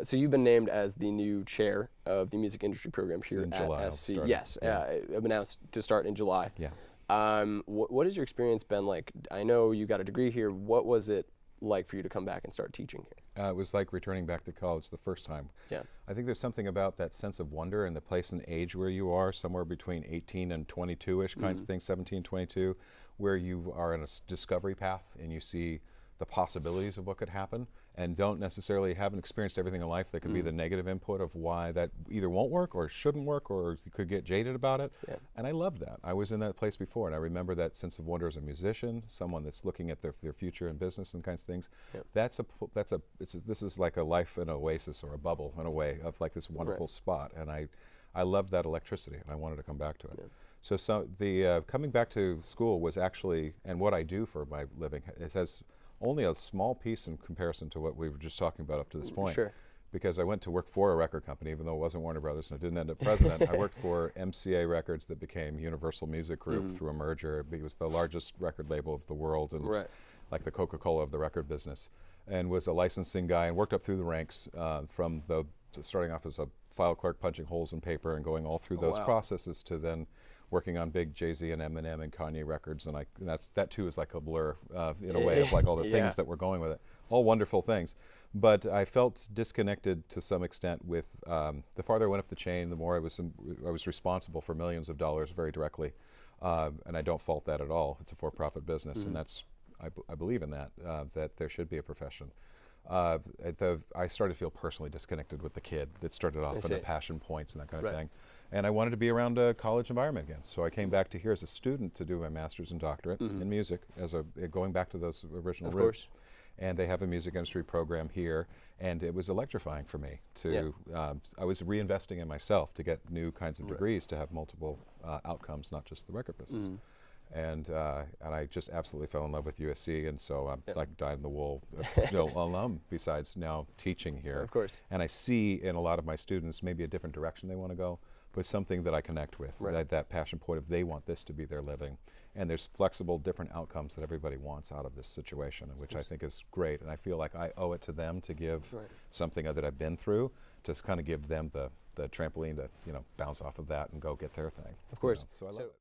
So you've been named as the new chair of the music industry program here in at July, SC. Yes, announced to start in July. Yeah. What has your experience been like? I know you got a degree here. What was it like for you to come back and start teaching here? It was like returning back to college the first time. Yeah. I think there's something about that sense of wonder and the place and age where you are, somewhere between 18 and 22-ish kinds of things, 17, 22, where you are in a discovery path and you see the possibilities of what could happen and haven't experienced everything in life that could be the negative input of why that either won't work or shouldn't work or you could get jaded about it. Yeah. And I loved that. I was in that place before, and I remember that sense of wonder as a musician, someone that's looking at their future in business and kinds of things. Yeah. This is like a life in an oasis or a bubble in a way of like this wonderful spot, and I loved that electricity and I wanted to come back to it. Yeah. So the coming back to school was actually, and what I do for my living, it has only a small piece in comparison to what we were just talking about up to this point. Sure. Because I went to work for a record company, even though it wasn't Warner Brothers and I didn't end up president. I worked for MCA Records that became Universal Music Group through a merger. It was the largest record label of the world, and it's like the Coca-Cola of the record business, and was a licensing guy and worked up through the ranks from starting off as a file clerk punching holes in paper and going all through those processes to then working on big Jay-Z and Eminem and Kanye records, and that too is like a blur in a way of like all the things that were going with it. All wonderful things, but I felt disconnected to some extent with the farther I went up the chain, the more I was responsible for millions of dollars very directly, and I don't fault that at all. It's a for-profit business, and I believe in that, that there should be a profession. I started to feel personally disconnected with the kid that started off in the passion points and that kind of thing. And I wanted to be around a college environment again. So I came back to here as a student to do my master's and doctorate in music, going back to those original roots. And they have a music industry program here, and it was electrifying for me I was reinvesting in myself to get new kinds of degrees to have multiple outcomes, not just the record business. And I just absolutely fell in love with USC, and so I'm like dyed in the wool alum, besides now teaching here. Of course. And I see in a lot of my students maybe a different direction they want to go, but something that I connect with, that passion point of they want this to be their living. And there's flexible, different outcomes that everybody wants out of this situation, which I think is great. And I feel like I owe it to them to give something that I've been through, to kind of give them the trampoline to bounce off of that and go get their thing. Of course. So I love it.